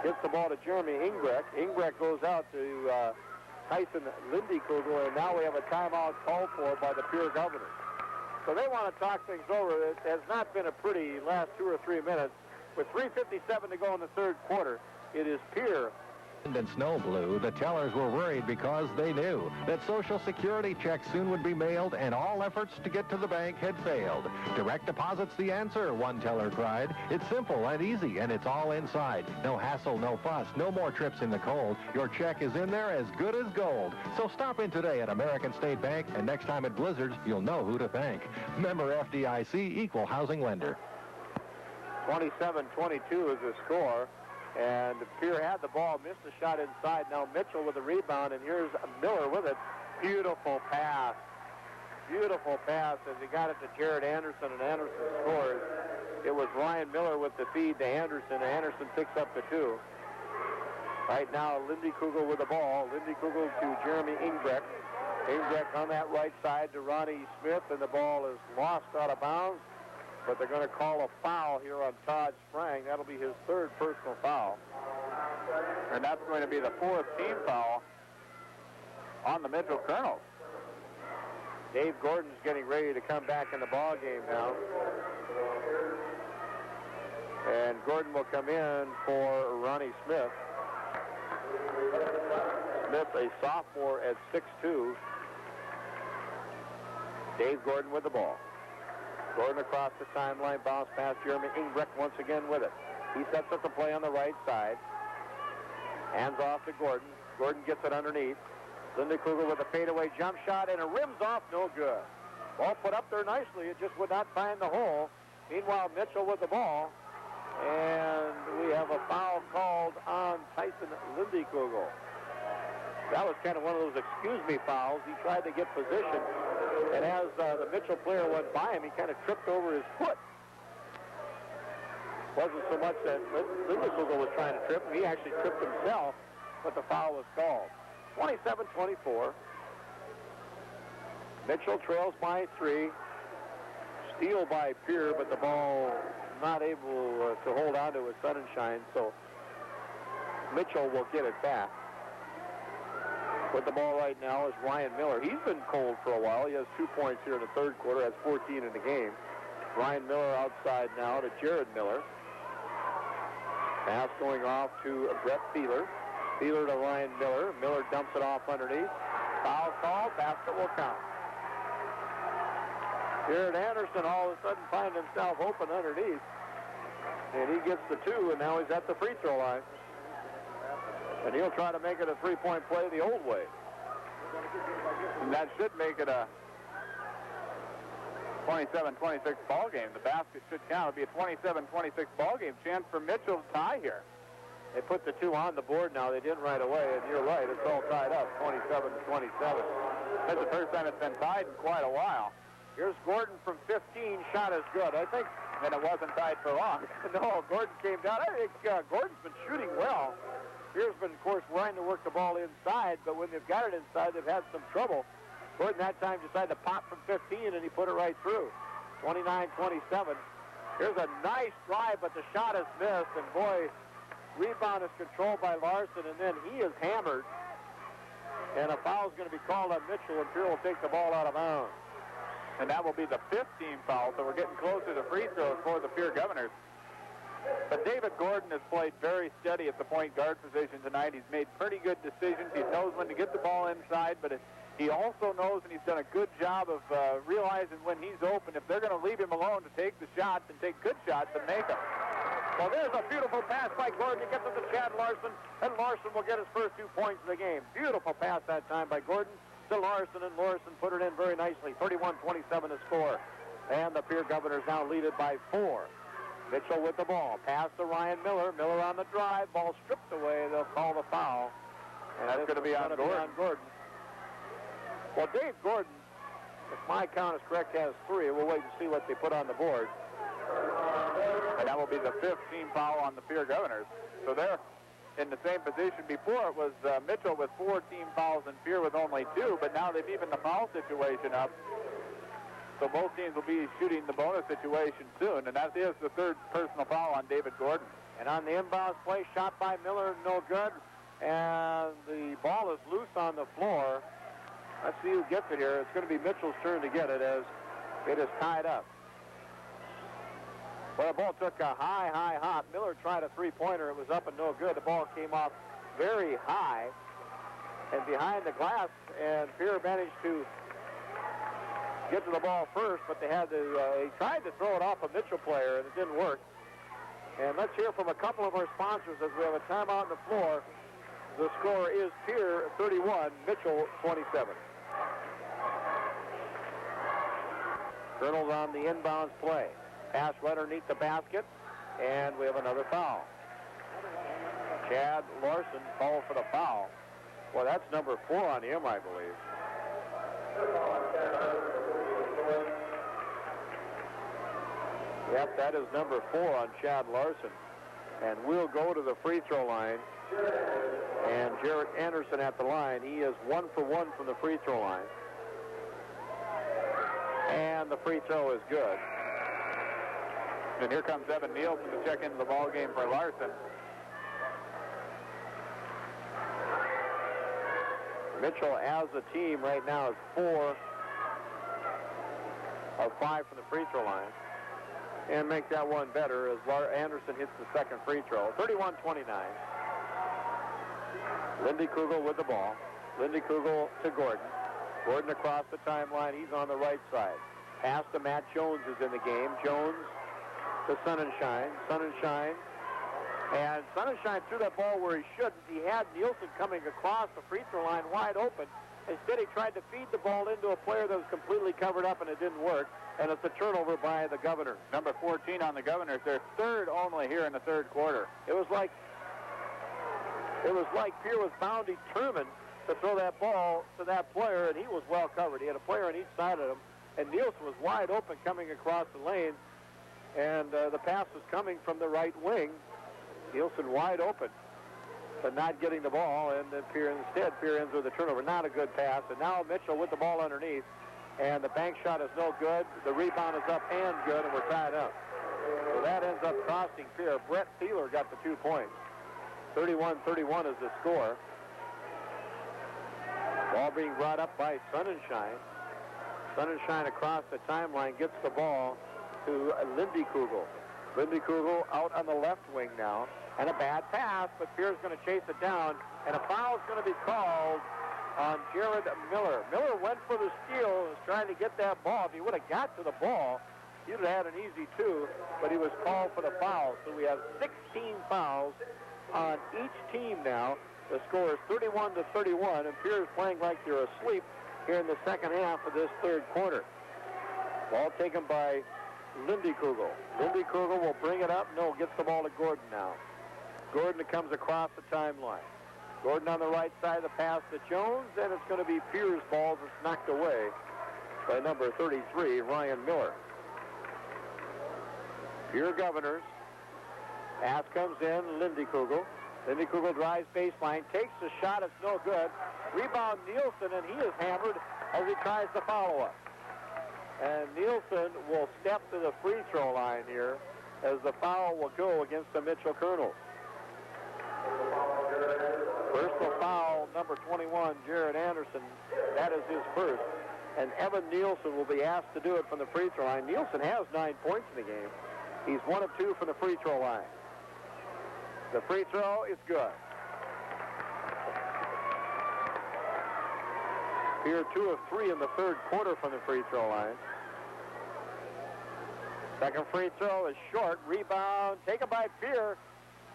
Gets the ball to Jeremy Ingbrecht. Ingbrecht goes out to Tyson Lindekugel, and now we have a timeout called for by the Pierre Governors. So they want to talk things over. It has not been a pretty last 2 or 3 minutes. With 3:57 to go in the third quarter, it is Pierre. In snow blue, the tellers were worried because they knew that Social Security checks soon would be mailed and all efforts to get to the bank had failed. Direct deposit's the answer, one teller cried. It's simple and easy, and it's all inside. No hassle, no fuss, no more trips in the cold. Your check is in there as good as gold. So stop in today at American State Bank, and next time it blizzards, you'll know who to thank. Member FDIC, Equal Housing Lender. 27-22 is the score. And Pierre had the ball, missed the shot inside. Now Mitchell with the rebound, and here's Miller with it. Beautiful pass. Beautiful pass as he got it to Jared Anderson, and Anderson scores. It was Ryan Miller with the feed to Anderson, and Anderson picks up the 2. Right now, Lindekugel with the ball. Lindekugel to Jeremy Ingbrecht. Ingbrecht on that right side to Ronnie Smith, and the ball is lost out of bounds. But they're going to call a foul here on Todd Sprang. That'll be his 3rd personal foul. And that's going to be the 4th team foul on the Mitchell Kernels. Dave Gordon's getting ready to come back in the ball game now. And Gordon will come in for Ronnie Smith. Smith, a sophomore at 6'2". Dave Gordon with the ball. Gordon across the timeline, bounce past Jeremy Ingbrecht once again with it. He sets up the play on the right side. Hands off to Gordon. Gordon gets it underneath. Lindekugel with a fadeaway jump shot, and it rims off, no good. Ball put up there nicely. It just would not find the hole. Meanwhile, Mitchell with the ball. And we have a foul called on Tyson Lindekugel. That was kind of one of those excuse me fouls. He tried to get position. And as the Mitchell player went by him, he kind of tripped over his foot. Wasn't so much that Lindekugel was trying to trip him. He actually tripped himself, but the foul was called. 27-24. Mitchell trails by 3. Steal by Pierre, but the ball not able to hold on to with Sonnenschein, so Mitchell will get it back. With the ball right now is Ryan Miller. He's been cold for a while. He has 2 points here in the third quarter, has 14 in the game. Ryan Miller outside now to Jared Miller. Pass going off to Brett Thieler. Thieler to Ryan Miller. Miller dumps it off underneath. Foul call. Basket will count. Jared Anderson all of a sudden finds himself open underneath. And he gets the 2, and now he's at the free throw line. And he'll try to make it a three-point play the old way. And that should make it a 27-26 ball game. The basket should count. It'll be a 27-26 ball game. Chance for Mitchell to tie here. They put the 2 on the board now. They didn't right away, and you're right. It's all tied up, 27-27. That's the first time it's been tied in quite a while. Here's Gordon from 15. Shot is good. I think. And it wasn't tied for long. No, Gordon came down. I think Gordon's been shooting well. Pierre's been, of course, trying to work the ball inside, but when they've got it inside, they've had some trouble. Gordon that time decided to pop from 15, and he put it right through. 29-27. Here's a nice drive, but the shot is missed, and boy, rebound is controlled by Larson, and then he is hammered. And a foul is going to be called on Mitchell, and Pierre will take the ball out of bounds. And that will be the 15th foul, so we're getting closer to free throws for the Pierre Governors. But David Gordon has played very steady at the point guard position tonight. He's made pretty good decisions. He knows when to get the ball inside, but he also knows, and he's done a good job of realizing when he's open, if they're going to leave him alone to take the shots and take good shots and make them. Well, there's a beautiful pass by Gordon. He gets it to Chad Larson, and Larson will get his first 2 points of the game. Beautiful pass that time by Gordon to Larson, and Larson put it in very nicely. 31-27 to score. And the Pierre Governors now lead it by 4. Mitchell with the ball. Pass to Ryan Miller. Miller on the drive. Ball stripped away. They'll call the foul. And that's going to be on Gordon. Well, Dave Gordon, if my count is correct, has 3. We'll wait and see what they put on the board. And that will be the 15th foul on the Pierre Governors. So they're in the same position. Before it was Mitchell with 4 team fouls and Pierre with only 2, but now they've evened the foul situation up. So both teams will be shooting the bonus situation soon, and that is the 3rd personal foul on David Gordon. And on the inbounds play, shot by Miller, no good. And the ball is loose on the floor. Let's see who gets it here. It's going to be Mitchell's turn to get it as it is tied up. Well, the ball took a high hop. Miller tried a 3-pointer. It was up and no good. The ball came off very high and behind the glass, and Pierre managed to get to the ball first, but they had to, he tried to throw it off a Mitchell player, and it didn't work. And let's hear from a couple of our sponsors as we have a timeout on the floor. The score is Pierre 31, Mitchell 27. Kernels on the inbounds play. Pass right underneath the basket, and we have another foul. Chad Larson called for the foul. Well, that's number 4 on him, I believe. Yep, that is number 4 on Chad Larson. And we'll go to the free throw line. And Jarrett Anderson at the line. He is 1 for 1 from the free throw line. And the free throw is good. And here comes Evan Nielsen to check into the ball game for Larson. Mitchell, as a team right now, is 4 of 5 from the free throw line. And make that one better as Anderson hits the second free throw. 31-29. Lindy Kugel with the ball. Lindy Kugel to Gordon. Gordon across the timeline. He's on the right side. Pass to Matt Jones is in the game. Jones to Sonnenschein. Sonnenschein. And Sonnenschein threw that ball where he shouldn't. He had Nielsen coming across the free throw line wide open. Instead, he tried to feed the ball into a player that was completely covered up, and it didn't work. And it's a turnover by the Governors. Number 14 on the Governors. They're 3rd only here in the 3rd quarter. It was like Pierre was bound determined to throw that ball to that player, and he was well covered. He had a player on each side of him, and Nielsen was wide open coming across the lane, and the pass was coming from the right wing. Nielsen wide open, but not getting the ball, and then Pierre ends with a turnover. Not a good pass, and now Mitchell with the ball underneath, and the bank shot is no good. The rebound is up and good, and we're tied up. So that ends up costing Pierre. Brett Thielen got the 2 points. 31-31 is the score. Ball being brought up by Sonnenschein. Sonnenschein across the timeline gets the ball to Lindy Kugel. Lindy Kugel out on the left wing now. And a bad pass, but Pierre's going to chase it down. And a foul is going to be called on Jared Miller. Miller went for the steal and was trying to get that ball. If he would have got to the ball, he would have had an easy 2, but he was called for the foul. So we have 16 fouls on each team now. The score is 31-31, and Pierre is playing like they're asleep here in the second half of this 3rd quarter. Ball taken by Lindy Kugel. Lindy Kugel will bring it up. No, gets the ball to Gordon now. Gordon comes across the timeline. Gordon on the right side of the pass to Jones, and it's going to be Pierre's ball that's knocked away by number 33, Ryan Miller. Pierre Governors. Pass comes in, Lindy Kugel. Lindy Kugel drives baseline, takes the shot, it's no good. Rebound Nielsen, and he is hammered as he tries to follow up. And Nielsen will step to the free throw line here as the foul will go against the Mitchell Kernels. Personal foul, number 21, Jared Anderson. That is his first. And Evan Nielsen will be asked to do it from the free throw line. Nielsen has 9 points in the game. He's 1 of 2 from the free throw line. The free throw is good. Pierre 2 of 3 in the third quarter from the free throw line. Second free throw is short. Rebound taken by Pierre.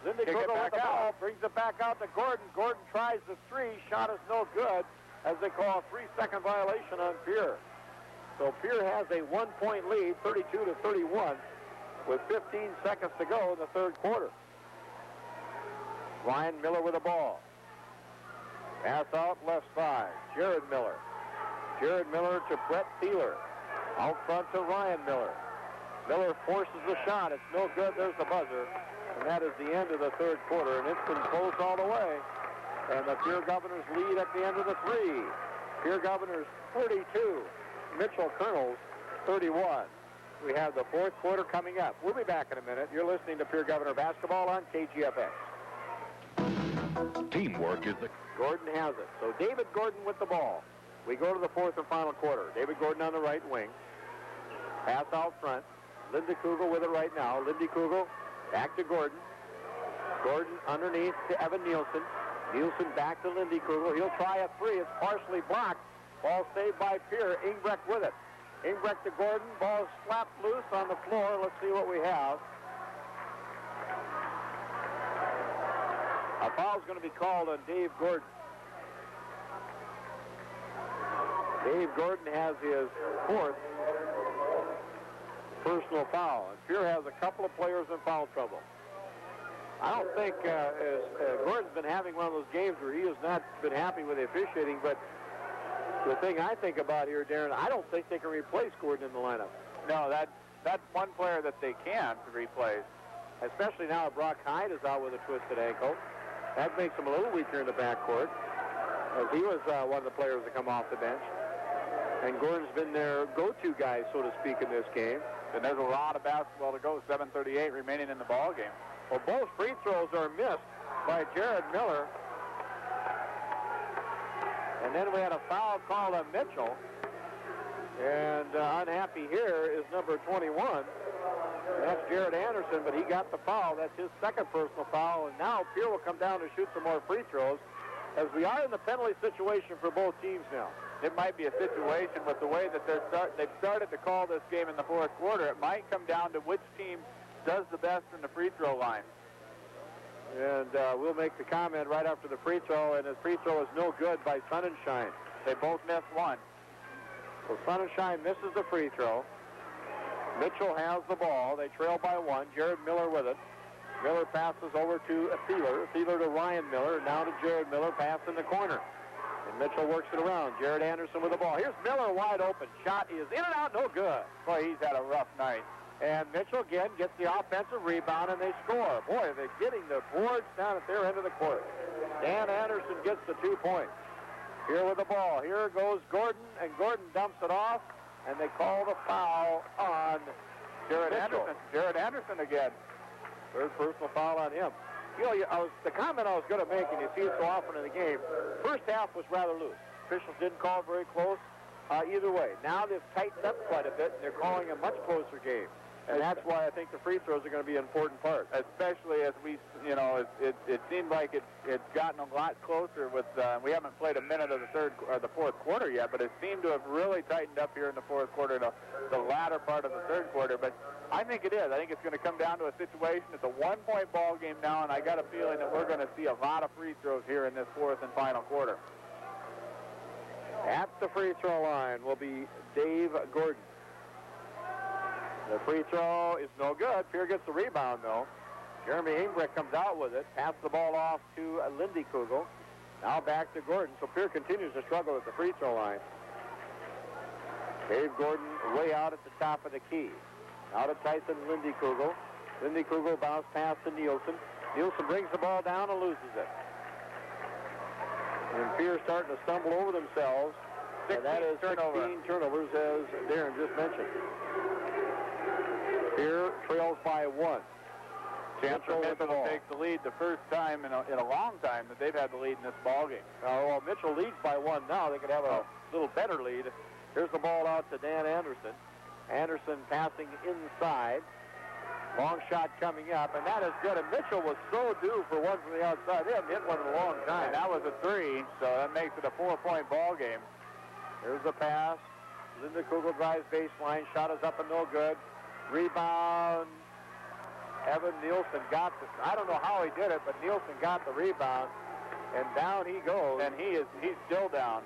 Lindy Kugel with the ball, brings it back out to Gordon. Gordon tries the 3. Shot is no good as they call a 3-second violation on Pierre. So Pierre has a 1-point lead, 32-31, with 15 seconds to go in the third quarter. Ryan Miller with the ball. Pass out left side. Jared Miller. Jared Miller to Brett Thieler. Out front to Ryan Miller. Miller forces the shot. It's no good. There's the buzzer. And that is the end of the third quarter. And it's been close all the way. And the Pierre Governors lead at the end of the 3. Pierre Governors 32. Mitchell Kernels 31. We have the fourth quarter coming up. We'll be back in a minute. You're listening to Pierre Governor Basketball on KGFX. Teamwork is the... Gordon has it. So David Gordon with the ball. We go to the fourth and final quarter. David Gordon on the right wing. Pass out front. Lindy Kugel with it right now. Lindy Kugel back to Gordon. Gordon underneath to Evan Nielsen. Nielsen back to Lindy Kugel. He'll try a 3. It's partially blocked. Ball saved by Pierre. Ingbrecht with it. Ingbrecht to Gordon. Ball slapped loose on the floor. Let's see what we have. A foul's going to be called on Dave Gordon. Dave Gordon has his 4th personal foul. And Pierre has a couple of players in foul trouble. I don't think Gordon's been having one of those games where he has not been happy with the officiating, but the thing I think about here, Darren, I don't think they can replace Gordon in the lineup. No, that's one player that they can replace. Especially now that Brock Hyde is out with a twisted ankle. That makes him a little weaker in the backcourt, as he was one of the players to come off the bench. And Gordon's been their go-to guy, so to speak, in this game. And there's a lot of basketball to go. 7:38 remaining in the ball game. Well, both free throws are missed by Jared Miller. And then we had a foul called on Mitchell. And unhappy here is number 21. That's Jared Anderson, but he got the foul. That's his second personal foul. And now Pierre will come down to shoot some more free throws, as we are in the penalty situation for both teams now. It might be a situation with the way that they've started to call this game in the fourth quarter. It might come down to which team does the best in the free throw line. And we'll make the comment right after the free throw, and his free throw is no good by Sonnenschein. They both missed one. So Sonnenschein misses the free throw. Mitchell has the ball. They trail by 1. Jared Miller with it. Miller passes over to Thieler. Thieler to Ryan Miller. Now to Jared Miller. Pass in the corner. And Mitchell works it around. Jared Anderson with the ball. Here's Miller wide open. Shot is in and out. No good. Boy, he's had a rough night. And Mitchell again gets the offensive rebound, and they score. Boy, they're getting the boards down at their end of the court. Dan Anderson gets the 2 points. Here with the ball. Here goes Gordon, and Gordon dumps it off, and they call the foul on Jared Mitchell. Anderson. Jared Anderson again. Third personal foul on him. You know, the comment I was going to make, and you see it so often in the game, first half was rather loose. Officials didn't call very close either way. Now they've tightened up quite a bit, and they're calling a much closer game. And that's why I think the free throws are going to be an important part. Especially as we, you know, it seemed like it's gotten a lot closer with, we haven't played a minute of the fourth quarter yet, but it seemed to have really tightened up here in the fourth quarter, the latter part of the third quarter. But I think it is. I think it's going to come down to a situation. It's a 1-point ball game now, and I got a feeling that we're going to see a lot of free throws here in this fourth and final quarter. At the free throw line will be Dave Gordon. The free throw is no good. Pierre gets the rebound, though. Jeremy Ingbrecht comes out with it. Passes the ball off to Lindy Kugel. Now back to Gordon. So Pierre continues to struggle at the free throw line. Dave Gordon way out at the top of the key. Out of Tyson, Lindy Kugel. Lindy Kugel bounce pass to Nielsen. Nielsen brings the ball down and loses it. And Pierre starting to stumble over themselves. And that is 16 turnovers, as Darren just mentioned. Pierre trails by 1. Mitchell takes the lead the first time in a long time that they've had the lead in this ball game. Well, Mitchell leads by 1 now. They could have a little better lead. Here's the ball out to Dan Anderson. Anderson passing inside. Long shot coming up, and that is good. And Mitchell was so due for one from the outside. They haven't hit one in a long time. And that was a 3, so that makes it a 4-point ball game. Here's the pass. Linda Kugel drives baseline. Shot is up and no good. Rebound. Evan Nielsen got the, I don't know how he did it, but Nielsen got the rebound, and down he goes. And he's still down.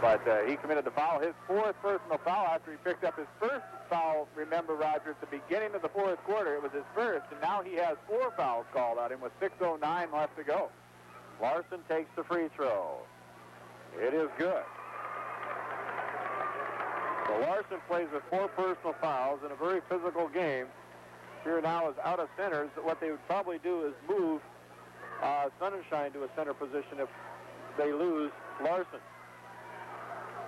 But he committed the foul, his 4th personal foul after he picked up his first foul. Remember, Roger, at the beginning of the 4th quarter, it was his first, and now he has 4 fouls called on him with 6:09 left to go. Larson takes the free throw. It is good. So Larson plays with 4 personal fouls in a very physical game. Here now is out of centers. What they would probably do is move Sonnenschein to a center position if they lose Larson.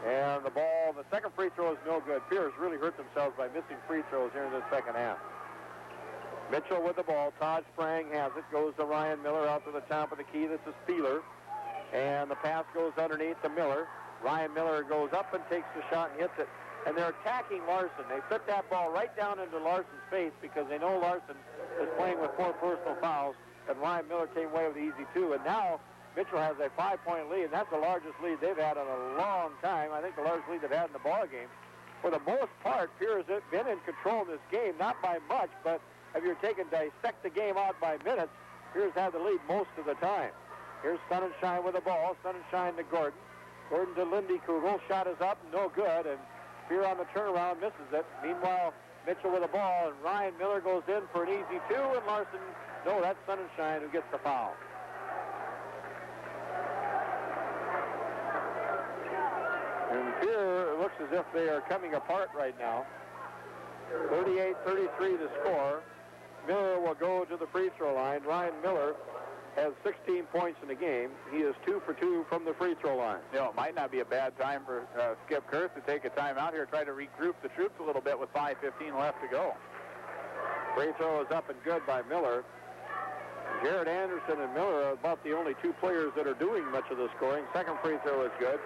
And the ball, the second free throw is no good. Pierce really hurt themselves by missing free throws here in the second half. Mitchell with the ball. Todd Sprang has it. Goes to Ryan Miller out to the top of the key. This is Spieler. And the pass goes underneath to Miller. Ryan Miller goes up and takes the shot and hits it. And they're attacking Larson. They put that ball right down into Larson's face because they know Larson is playing with 4 personal fouls. And Ryan Miller came away with the easy 2. And now Mitchell has a 5-point lead, and that's the largest lead they've had in a long time. I think the largest lead they've had in the ball game. For the most part, Pierre has been in control of this game, not by much, but if you're dissect the game out by minutes, Pierre's had the lead most of the time. Here's Sonnenschein with the ball. Sonnenschein to Gordon. Gordon to Lindy Kugel. Shot is up, no good, and Pierre on the turnaround misses it. Meanwhile, Mitchell with the ball, and Ryan Miller goes in for an easy 2, and Larson, no, that's Sonnenschein who gets the foul. And here, it looks as if they are coming apart right now. 38-33 the score. Miller will go to the free throw line. Ryan Miller has 16 points in the game. He is 2 for 2 from the free throw line. You know, it might not be a bad time for Skip Kurth to take a timeout here, try to regroup the troops a little bit with 5:15 left to go. Free throw is up and good by Miller. Jared Anderson and Miller are about the only 2 players that are doing much of the scoring. Second free throw is good.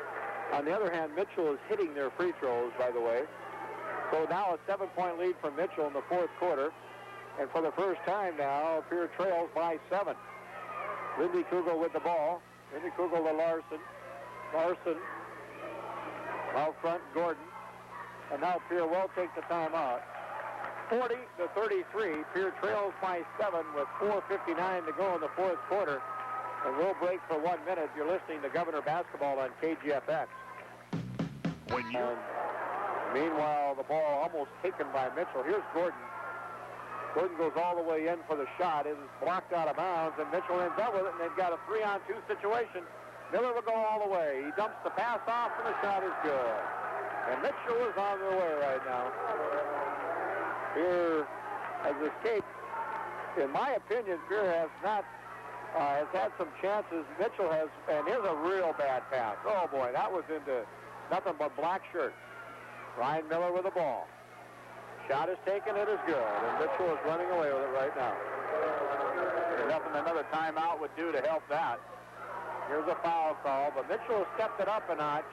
On the other hand, Mitchell is hitting their free throws, by the way. So now a 7-point lead for Mitchell in the 4th quarter. And for the first time now, Pierre trails by 7. Lindy Kugel with the ball. Lindy Kugel to Larson. Larson out front, Gordon. And now Pierre will take the timeout. 40-33. Pierre trails by 7 with 4:59 to go in the 4th quarter. And we'll break for 1 minute. You're listening to Governor Basketball on KGFX. And meanwhile, the ball almost taken by Mitchell. Here's Gordon. Gordon goes all the way in for the shot. It is blocked out of bounds, and Mitchell ends up with it, and they've got a 3-on-2 situation. Miller will go all the way. He dumps the pass off, and the shot is good. And Mitchell is on their way right now. Pierre has escaped. In my opinion, Pierre has not has had some chances. Mitchell has, and here's a real bad pass. Oh, boy, that was into nothing but black shirts. Ryan Miller with the ball. Shot is taken, it is good, and Mitchell is running away with it right now. There's nothing another timeout would do to help that. Here's a foul call, but Mitchell has stepped it up a notch.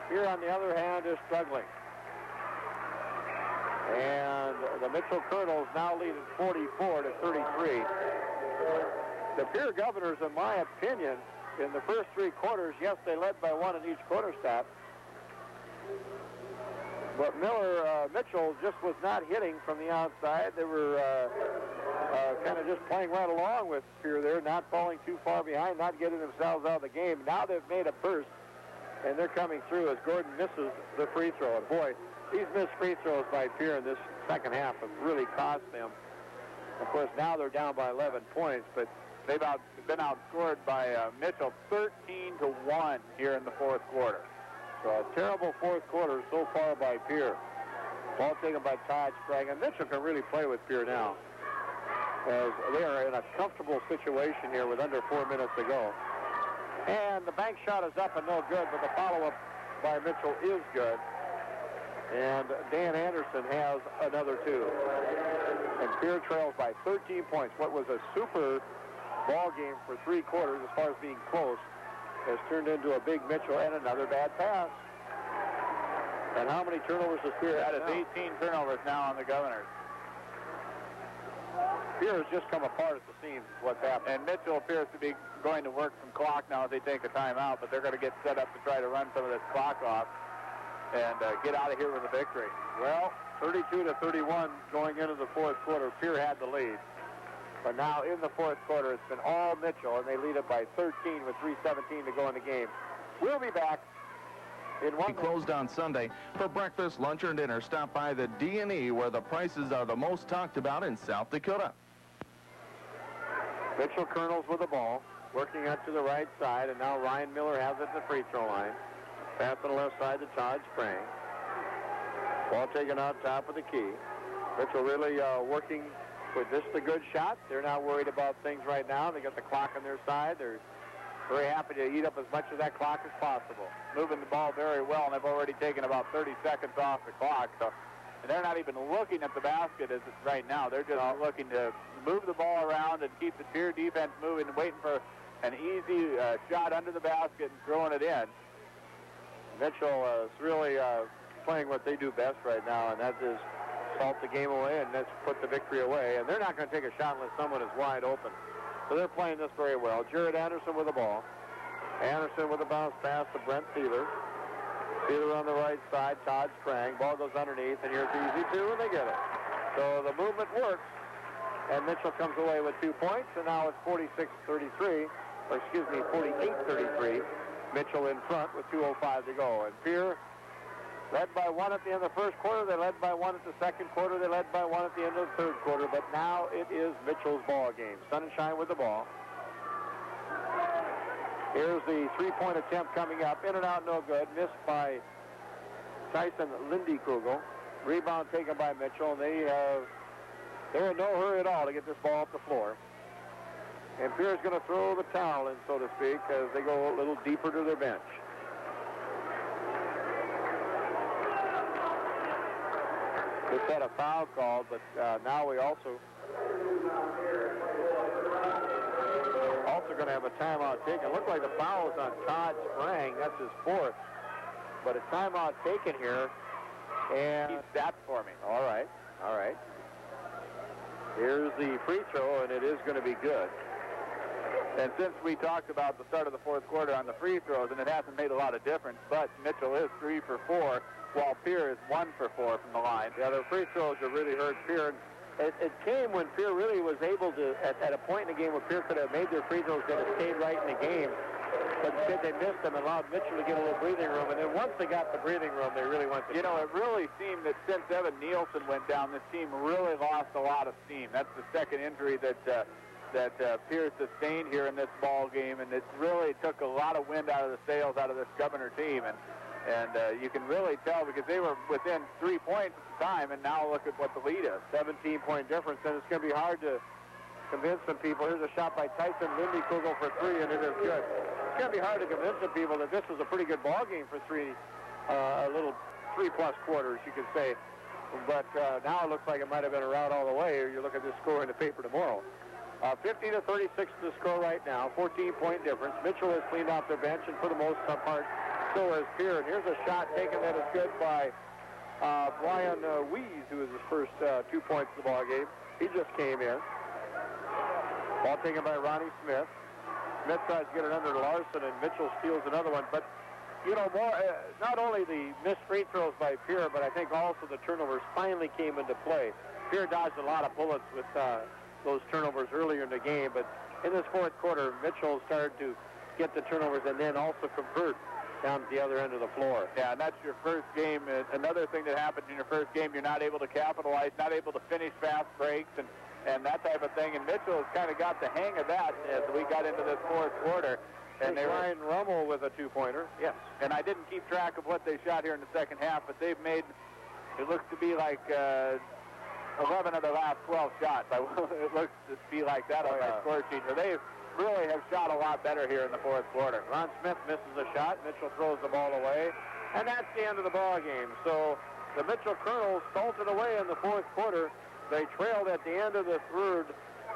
Here, on the other hand, is struggling. And the Mitchell Kernels now lead at 44-33. The Pierre Governors, in my opinion, in the first 3 quarters, yes, they led by 1 in each quarter stat. But Mitchell just was not hitting from the outside. They were kind of just playing right along with Pierre there, not falling too far behind, not getting themselves out of the game. Now they've made a burst, and they're coming through as Gordon misses the free throw. And boy, these missed free throws by Pierre in this second half have really cost them. Of course, now they're down by 11 points, but they've been outscored by Mitchell 13-1 here in the 4th quarter. So a terrible 4th quarter so far by Pierre. Ball taken by Todd Sprang. And Mitchell can really play with Pierre now, as they are in a comfortable situation here with under 4 minutes to go. And the bank shot is up and no good, but the follow-up by Mitchell is good. And Dan Anderson has another 2. And Pierre trails by 13 points. What was a super ball game for 3 quarters as far as being close has turned into a big Mitchell and another bad pass. And how many turnovers does Pierre have? That is 18 turnovers now on the Governors. Pierre has just come apart at the seams is what's happened. And Mitchell appears to be going to work some clock now as they take a timeout, but they're going to get set up to try to run some of this clock off and get out of here with a victory. Well, 32-31 going into the fourth quarter. Pierre had the lead. But now in the fourth quarter, it's been all Mitchell, and they lead it by 13 with 3:17 to go in the game. We'll be back in one. Closed on Sunday. For breakfast, lunch, or dinner, stop by the D&E where the prices are the most talked about in South Dakota. Mitchell Kernels with the ball, working up to the right side, and now Ryan Miller has it at the free throw line. Pass on the left side to Todd Sprang. Ball taken out top of the key. Mitchell really working with just a good shot. They're not worried about things right now. They got the clock on their side. They're very happy to eat up as much of that clock as possible. Moving the ball very well, and they've already taken about 30 seconds off the clock. So, and they're not even looking at the basket as it's right now. They're just looking to move the ball around and keep the Pierre defense moving, waiting for an easy shot under the basket and throwing it in. Mitchell is really playing what they do best right now, and that is salt the game away, and that's put the victory away. And they're not going to take a shot unless someone is wide open. So they're playing this very well. Jared Anderson with the ball. Anderson with a bounce pass to Brent Thielen. Thielen on the right side. Todd Sprang. Ball goes underneath, and here's easy two, and they get it. So the movement works, and Mitchell comes away with 2 points, and now it's 46-33, or excuse me, 48-33. Mitchell in front with 2:05 to go. And Pierre led by 1 at the end of the first quarter. They led by 1 at the second quarter. They led by 1 at the end of the third quarter. But now it is Mitchell's ball game. Sunshine with the ball. Here's the three-point attempt coming up. In and out, no good. Missed by Tyson Lindekugel. Rebound taken by Mitchell. And they're in no hurry at all to get this ball off the floor. And Pierre's going to throw the towel in, so to speak, as they go a little deeper to their bench. Just had a foul called, but now we also going to have a timeout taken. Looked like the foul was on Todd Sprang. That's his 4th. But a timeout taken here. And keep that for me. All right. All right. Here's the free throw, and it is going to be good. And since we talked about the start of the fourth quarter on the free throws, and it hasn't made a lot of difference, but Mitchell is 3 for 4, while Pierre is 1 for 4 from the line. Yeah, the free throws have really hurt Pierre. It came when Pierre really was able to, at a point in the game where Pierre could have made their free throws, that it stayed right in the game. But instead they missed them and allowed Mitchell to get a little breathing room. And then once they got the breathing room, they really went to You know, it really seemed that since Evan Nielsen went down, this team really lost a lot of steam. That's the second injury that Pierre sustained here in this ball game, and it really took a lot of wind out of the sails out of this Governor team. And you can really tell because they were within 3 points at the time, and now look at what the lead is. 17-point difference, and it's going to be hard to convince some people. Here's a shot by Tyson Lindekugel for 3, and it is good. It's going to be hard to convince some people that this was a pretty good ball game for a little 3+ quarters, you could say. But now it looks like it might have been a rout all the way. You look at this score in the paper tomorrow. 50-36 the score right now, 14-point difference. Mitchell has cleaned out their bench, and for the most part, so has Pierre. And here's a shot taken that is good by Brian Wees, who is his first 2 points of the ball game. He just came in. Ball taken by Ronnie Smith. Smith tries to get it under Larson, and Mitchell steals another one. But, you know, not only the missed free throws by Pierre, but I think also the turnovers finally came into play. Pierre dodged a lot of bullets with those turnovers earlier in the game, but in this fourth quarter, Mitchell started to get the turnovers and then also convert down to the other end of the floor. Yeah, and that's your first game. Another thing that happens in your first game, you're not able to capitalize, not able to finish fast breaks and that type of thing. And Mitchell has kind of got the hang of that as we got into this fourth quarter. And Ryan Rummel with a 2-pointer. Yes. And I didn't keep track of what they shot here in the second half, but they've made, it looks to be like 11 of the last 12 shots. It looks to be like that on my score sheet. So they really have shot a lot better here in the fourth quarter. Ron Smith misses a shot. Mitchell throws the ball away. And that's the end of the ball game. So the Mitchell Kernels salted away in the fourth quarter. They trailed at the end of the third,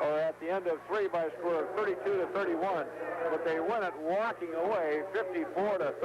or at the end of three, by a score of 32-31. But they win it walking away 54-30.